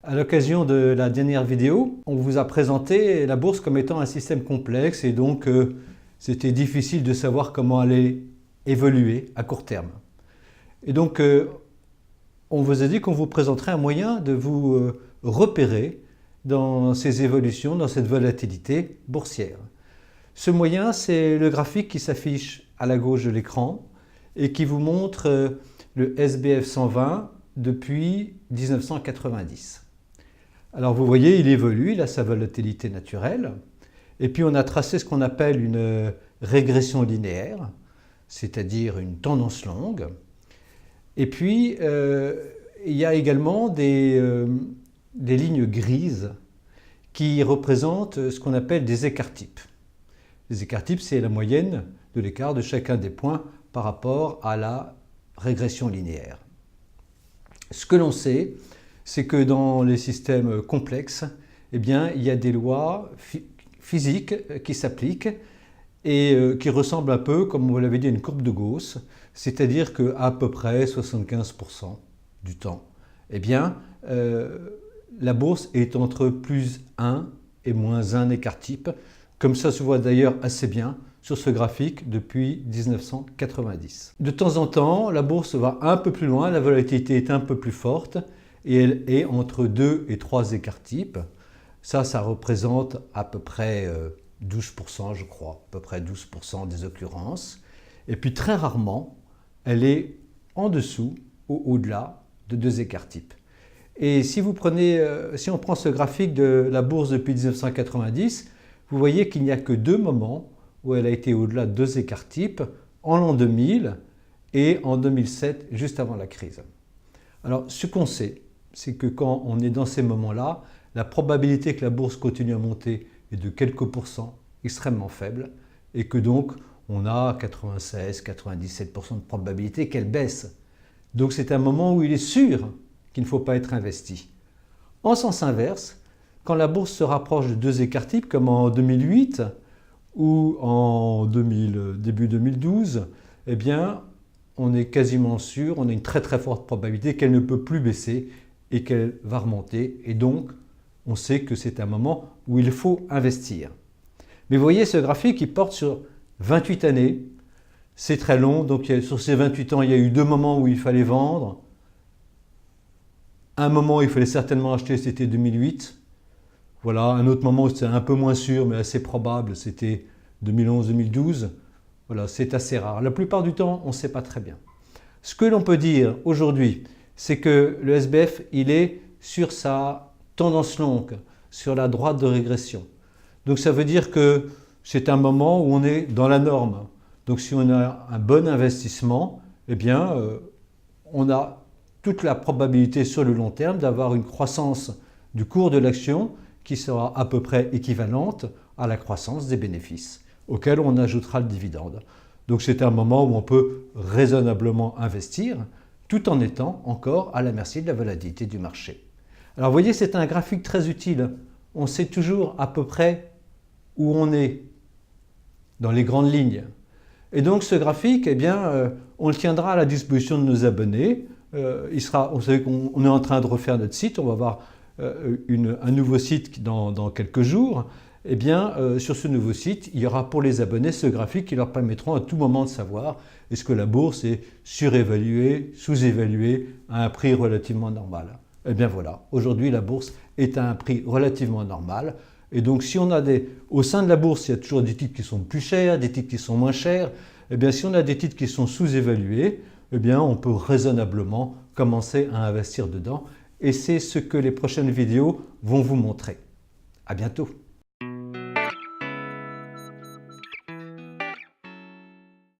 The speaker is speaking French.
À l'occasion de la dernière vidéo, on vous a présenté la bourse comme étant un système complexe et donc c'était difficile de savoir comment aller évoluer à court terme. Et donc on vous a dit qu'on vous présenterait un moyen de vous repérer dans ces évolutions, dans cette volatilité boursière. Ce moyen, c'est le graphique qui s'affiche à la gauche de l'écran et qui vous montre le SBF 120 depuis 1990. Alors vous voyez, il évolue, il a sa volatilité naturelle. Et puis on a tracé ce qu'on appelle une régression linéaire, c'est-à-dire une tendance longue. Et puis il y a également des lignes grises qui représentent ce qu'on appelle des écarts-types. Les écarts-types, c'est la moyenne de l'écart de chacun des points par rapport à la régression linéaire. Ce que l'on sait, c'est que dans les systèmes complexes, eh bien, il y a des lois physiques qui s'appliquent et qui ressemblent un peu, comme vous l'avez dit, à une courbe de Gauss, c'est-à-dire qu'à peu près 75% du temps, eh bien, la bourse est entre plus 1 et moins 1 écart-type, comme ça se voit d'ailleurs assez bien sur ce graphique depuis 1990. De temps en temps, la bourse va un peu plus loin, la volatilité est un peu plus forte et elle est entre 2 et 3 écarts-types. Ça représente à peu près 12%, je crois, à peu près 12% des occurrences. Et puis très rarement, elle est en dessous ou au-delà de 2 écarts-types. Et si on prend ce graphique de la bourse depuis 1990, vous voyez qu'il n'y a que 2 moments où elle a été au-delà de 2 écarts-types, en l'an 2000 et en 2007, juste avant la crise. Alors, ce qu'on sait, c'est que quand on est dans ces moments-là, la probabilité que la bourse continue à monter est de quelques pourcents, extrêmement faible, et que donc on a 96-97% de probabilité qu'elle baisse. Donc c'est un moment où il est sûr qu'il ne faut pas être investi. En sens inverse, quand la bourse se rapproche de 2 écarts-types, comme en 2008 ou en début 2012, eh bien, on est quasiment sûr, on a une très très forte probabilité qu'elle ne peut plus baisser et qu'elle va remonter. Et donc, on sait que c'est un moment où il faut investir. Mais vous voyez, ce graphique, il porte sur 28 années. C'est très long, donc sur ces 28 ans, il y a eu 2 moments où il fallait vendre. Un moment où il fallait certainement acheter, c'était 2008. Voilà, un autre moment où c'était un peu moins sûr, mais assez probable, c'était 2011-2012. Voilà, c'est assez rare. La plupart du temps, on ne sait pas très bien. Ce que l'on peut dire aujourd'hui, c'est que le SBF, il est sur sa tendance longue, sur la droite de régression. Donc ça veut dire que c'est un moment où on est dans la norme. Donc si on a un bon investissement, eh bien, on a toute la probabilité sur le long terme d'avoir une croissance du cours de l'action qui sera à peu près équivalente à la croissance des bénéfices, auquel on ajoutera le dividende. Donc c'est un moment où on peut raisonnablement investir, tout en étant encore à la merci de la volatilité du marché. Alors vous voyez, c'est un graphique très utile. On sait toujours à peu près où on est dans les grandes lignes. Et donc ce graphique, eh bien, on le tiendra à la disposition de nos abonnés. Vous savez qu'on est en train de refaire notre site, on va avoir un nouveau site dans quelques jours. Eh bien, sur ce nouveau site, il y aura pour les abonnés ce graphique qui leur permettra à tout moment de savoir est-ce que la bourse est surévaluée, sous-évaluée à un prix relativement normal. Eh bien voilà, aujourd'hui la bourse est à un prix relativement normal. Et donc si on a au sein de la bourse, il y a toujours des titres qui sont plus chers, des titres qui sont moins chers. Eh bien si on a des titres qui sont sous-évalués, eh bien on peut raisonnablement commencer à investir dedans. Et c'est ce que les prochaines vidéos vont vous montrer. À bientôt.